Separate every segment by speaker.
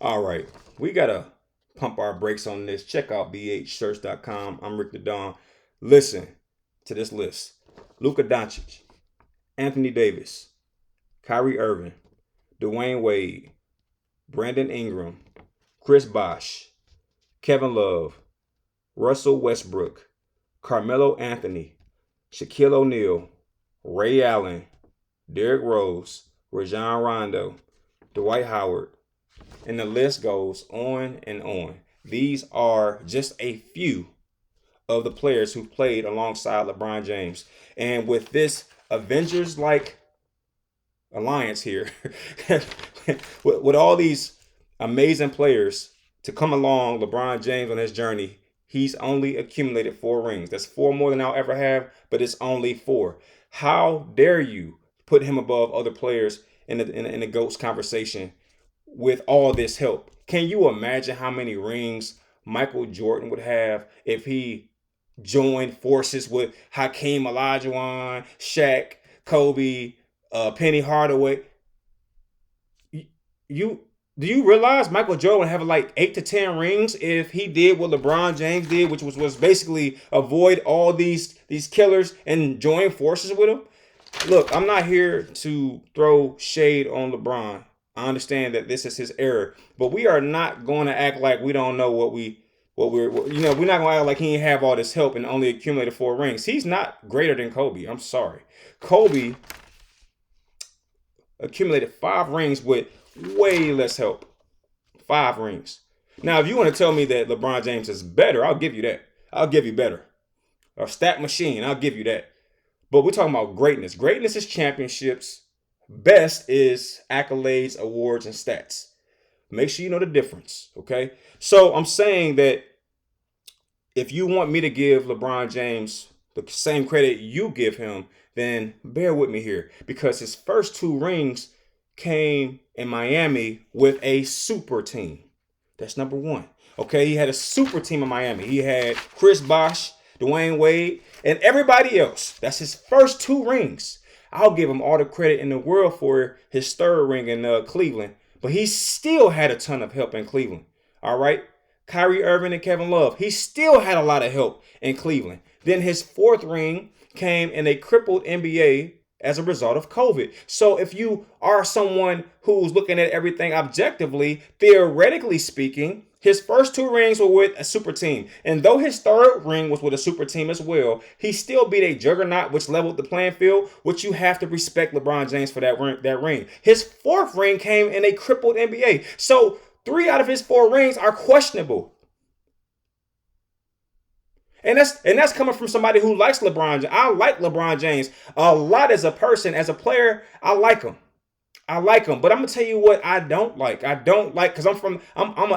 Speaker 1: All right, we gotta pump our brakes on this. Check out bhshirts.com. I'm Rick the Don. Listen to this list: Luka Doncic, Anthony Davis, Kyrie Irving, Dwayne Wade, Brandon Ingram, Chris Bosh, Kevin Love, Russell Westbrook, Carmelo Anthony, Shaquille O'Neal, Ray Allen, Derrick Rose, Rajon Rondo, Dwight Howard, and the list goes on and on. These are just a few of the players who've played alongside LeBron James. And with this Avengers like alliance here, with all these amazing players to come along LeBron James on his journey, he's only accumulated 4 rings. That's 4 more than I'll ever have, but it's only 4. How dare you put him above other players in the GOATs conversation with all this help? Can you imagine how many rings Michael Jordan would have if he joined forces with Hakeem Olajuwon, Shaq, Kobe, Penny Hardaway? Do you realize Michael Jordan would have like 8 to 10 rings if he did what LeBron James did, which was basically avoid all these killers and join forces with them? Look, I'm not here to throw shade on LeBron. I understand that this is his era, but we are not going to act like we don't know we're not going to act like he didn't have all this help and only accumulated 4 rings. He's not greater than Kobe. I'm sorry. Kobe accumulated 5 rings with way less help. 5 rings. Now, if you want to tell me that LeBron James is better, I'll give you that. I'll give you better. A stat machine, I'll give you that. But we're talking about greatness. Greatness is championships. Best is accolades, awards, and stats. Make sure you know the difference, okay? So I'm saying that if you want me to give LeBron James the same credit you give him, then bear with me here, because his first 2 rings came in Miami with a super team. That's number 1. Okay, he had a super team in Miami. He had Chris Bosh, Dwayne Wade, and everybody else. That's his first 2 rings. I'll give him all the credit in the world for his 3rd ring in Cleveland, but he still had a ton of help in Cleveland. All right, Kyrie Irving and Kevin Love, he still had a lot of help in Cleveland. Then his 4th ring came in a crippled NBA as a result of COVID. So if you are someone who's looking at everything objectively, theoretically speaking, his first 2 rings were with a super team. And though his 3rd ring was with a super team as well, he still beat a juggernaut which leveled the playing field, which you have to respect LeBron James for that ring. His 4th ring came in a crippled NBA. So 3 out of his 4 rings are questionable. And that's coming from somebody who likes LeBron. I like LeBron James a lot as a person, as a player. I like him. But I'm gonna tell you what I don't like. Because I'm an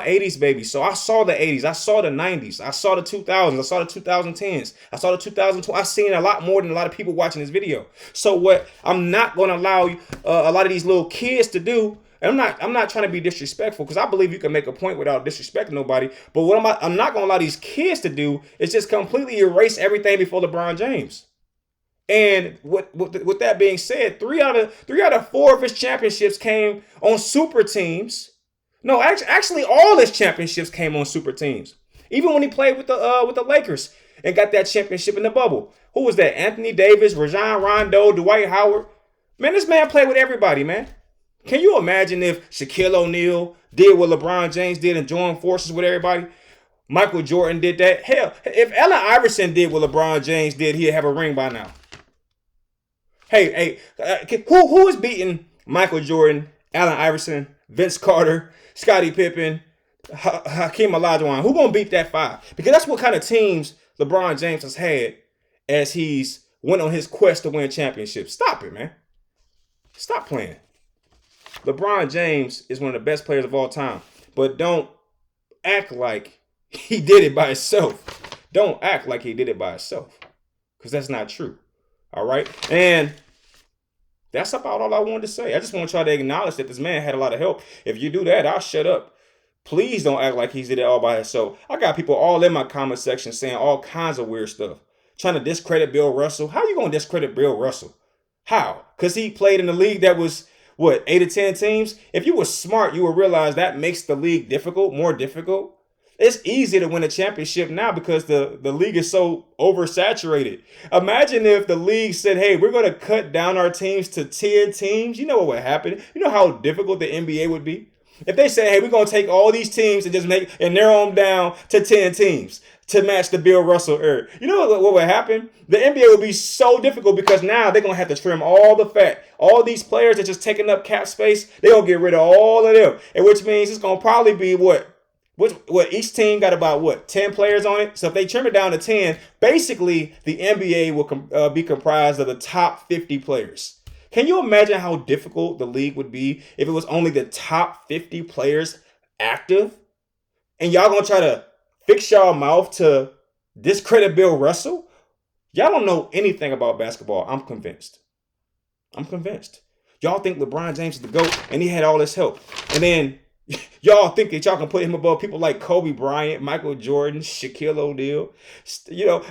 Speaker 1: 80s baby. So I saw the 80s, I saw the 90s, I saw the 2000s, I saw the 2010s, I saw the 2020. I've seen a lot more than a lot of people watching this video. So what I'm not gonna allow a lot of these little kids to do. And I'm not trying to be disrespectful, because I believe you can make a point without disrespecting nobody. But what I'm not going to allow these kids to do is just completely erase everything before LeBron James. And with that being said, 3 out of 4 of his championships came on super teams. No, actually, all his championships came on super teams. Even when he played with the Lakers and got that championship in the bubble. Who was that? Anthony Davis, Rajon Rondo, Dwight Howard. Man, this man played with everybody, man. Can you imagine if Shaquille O'Neal did what LeBron James did and joined forces with everybody? Michael Jordan did that. Hell, if Allen Iverson did what LeBron James did, he'd have a ring by now. Hey, who is beating Michael Jordan, Allen Iverson, Vince Carter, Scottie Pippen, Hakeem Olajuwon? Who gonna beat that 5? Because that's what kind of teams LeBron James has had as he's went on his quest to win championships. Stop it, man. Stop playing. LeBron James is one of the best players of all time, but don't act like he did it by himself. Don't act like he did it by himself, because that's not true. All right? And that's about all I wanted to say. I just want y'all to acknowledge that this man had a lot of help. If you do that, I'll shut up. Please don't act like he did it all by himself. I got people all in my comment section saying all kinds of weird stuff, trying to discredit Bill Russell. How you going to discredit Bill Russell? How? Because he played in a league that was what, 8 to 10 teams? If you were smart, you would realize that makes the league difficult, more difficult. It's easy to win a championship now because the league is so oversaturated. Imagine if the league said, hey, we're going to cut down our teams to 10 teams. You know what would happen? You know how difficult the NBA would be? If they say, hey, we're going to take all these teams and just narrow them down to 10 teams to match the Bill Russell era. You know what would happen? The NBA would be so difficult because now they're going to have to trim all the fat. All these players that just taking up cap space, they're going to get rid of all of them. And which means it's going to probably be what each team got about 10 players on it. So if they trim it down to 10, basically the NBA will be comprised of the top 50 players. Can you imagine how difficult the league would be if it was only the top 50 players active? And y'all gonna try to fix y'all mouth to discredit Bill Russell? Y'all don't know anything about basketball. I'm convinced. Y'all think LeBron James is the GOAT and he had all this help. And then y'all think that y'all can put him above people like Kobe Bryant, Michael Jordan, Shaquille O'Neal.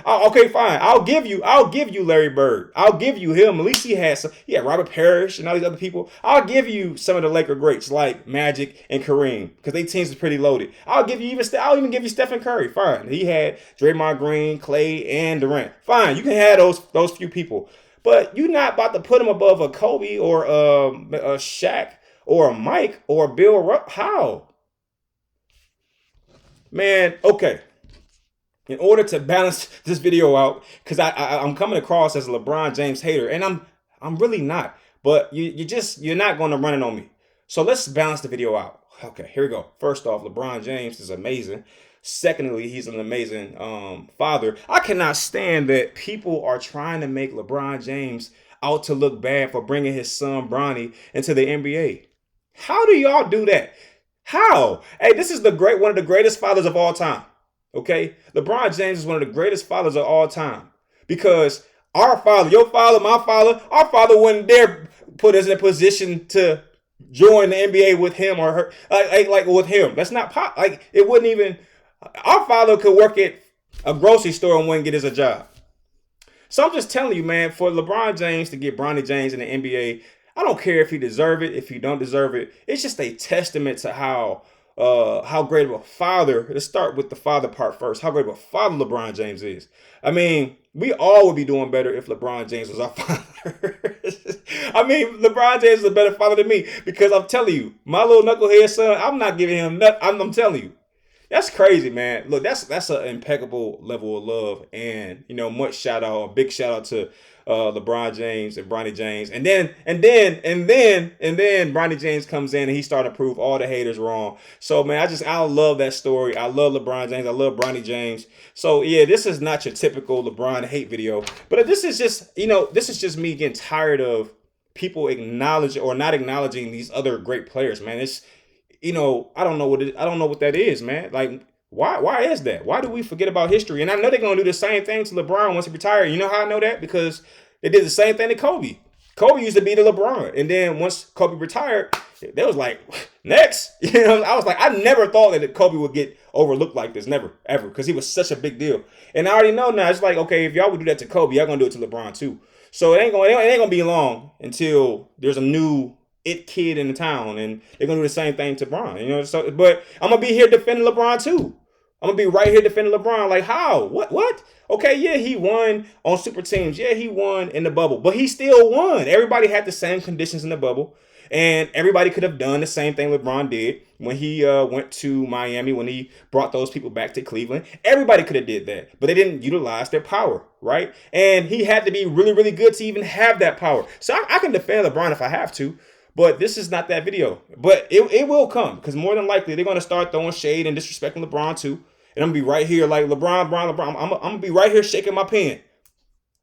Speaker 1: Okay, fine. I'll give you Larry Bird. I'll give you him. At least he had Robert Parrish and all these other people. I'll give you some of the Laker greats like Magic and Kareem because they teams is pretty loaded. I'll even give you Stephen Curry. Fine. He had Draymond Green, Clay, and Durant. Fine. You can have those few people, but you're not about to put him above a Kobe or a Shaq or a Mike or a Bill Russell. How? Man, okay. In order to balance this video out, because I'm coming across as a LeBron James hater, and I'm really not. But you're not going to run it on me. So let's balance the video out. Okay, here we go. First off, LeBron James is amazing. Secondly, he's an amazing father. I cannot stand that people are trying to make LeBron James out to look bad for bringing his son Bronny into the NBA. How do y'all do that? How? Hey, this is one of the greatest fathers of all time. Okay? LeBron James is one of the greatest fathers of all time. Because our father, your father, my father, our father wouldn't dare put us in a position to join the NBA with him or her. Like with him. That's not it wouldn't even. Our father could work at a grocery store and wouldn't get us a job. So I'm just telling you, man, for LeBron James to get Bronny James in the NBA, I don't care if he deserve it, if he don't deserve it. It's just a testament to how great of a father. Let's start with the father part first. How great of a father LeBron James is. I mean, we all would be doing better if LeBron James was our father. I mean, LeBron James is a better father than me because I'm telling you, my little knucklehead son, I'm not giving him nothing. I'm telling you. That's crazy, man. Look, that's an impeccable level of love, and big shout out to LeBron James and Bronny James, and then Bronny James comes in and he started to prove all the haters wrong. So man, I love that story. I love LeBron James. I love Bronny James. So yeah, this is not your typical LeBron hate video, but this is just me getting tired of people acknowledging or not acknowledging these other great players, man. It's I don't know what that is, man. Like, why is that? Why do we forget about history? And I know they're gonna do the same thing to LeBron once he retires. You know how I know that? Because they did the same thing to Kobe. Kobe used to be the LeBron, and then once Kobe retired, they was like, next. I was like, I never thought that Kobe would get overlooked like this, never, ever, because he was such a big deal. And I already know now. It's like, okay, if y'all would do that to Kobe, y'all gonna do it to LeBron too. So it ain't gonna be long until there's a new kid in the town, and they're gonna do the same thing to LeBron. So, but I'm gonna be here defending LeBron too. I'm gonna be right here defending LeBron. Like, how? What? Okay, yeah, he won on super teams. Yeah, he won in the bubble, but he still won. Everybody had the same conditions in the bubble, and everybody could have done the same thing LeBron did when he went to Miami, when he brought those people back to Cleveland. Everybody could have did that, but they didn't utilize their power, right? And he had to be really, really good to even have that power. So I can defend LeBron if I have to. But this is not that video. But it will come, because more than likely they're going to start throwing shade and disrespecting LeBron too. And I'm going to be right here like LeBron. I'm going to be right here shaking my pen.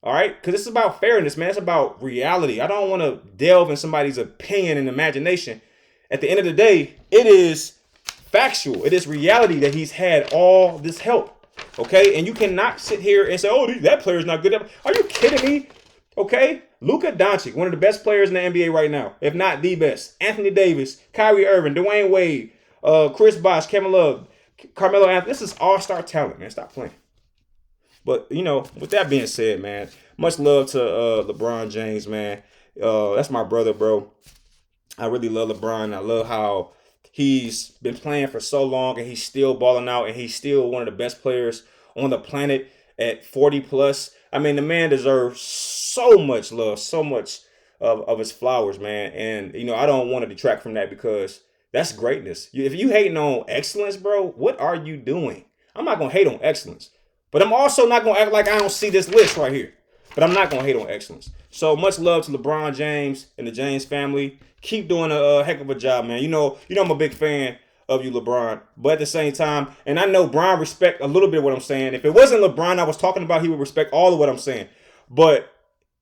Speaker 1: All right? Because it's about fairness, man. It's about reality. I don't want to delve in somebody's opinion and imagination. At the end of the day, it is factual. It is reality that he's had all this help. Okay? And you cannot sit here and say, oh, that player's not good. Are you kidding me? Okay? Luka Doncic, one of the best players in the NBA right now, if not the best. Anthony Davis, Kyrie Irving, Dwayne Wade, Chris Bosh, Kevin Love, Carmelo Anthony. This is all-star talent, man. Stop playing. But, with that being said, man, much love to LeBron James, man. That's my brother, bro. I really love LeBron. I love how he's been playing for so long and he's still balling out and he's still one of the best players on the planet at 40 plus. I mean, the man deserves so much love, so much of his flowers, man. And, I don't want to detract from that because that's greatness. If you hating on excellence, bro, what are you doing? I'm not going to hate on excellence, but I'm also not going to act like I don't see this list right here. But I'm not going to hate on excellence. So much love to LeBron James and the James family. Keep doing a heck of a job, man. I'm a big fan of you, LeBron. But at the same time, and I know Brian respect a little bit of what I'm saying. If it wasn't LeBron I was talking about, he would respect all of what I'm saying. But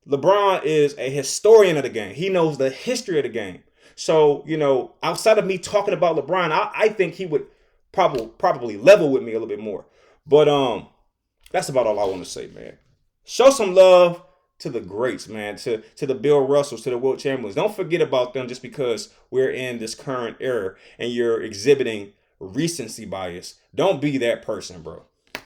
Speaker 1: LeBron is a historian of the game. He knows the history of the game. So, outside of me talking about LeBron, I think he would probably level with me a little bit more. But that's about all I want to say, man. Show some love to the greats, man, to the Bill Russells, to the Wilt Chamberlains. Don't forget about them just because we're in this current era and you're exhibiting recency bias. Don't be that person, bro.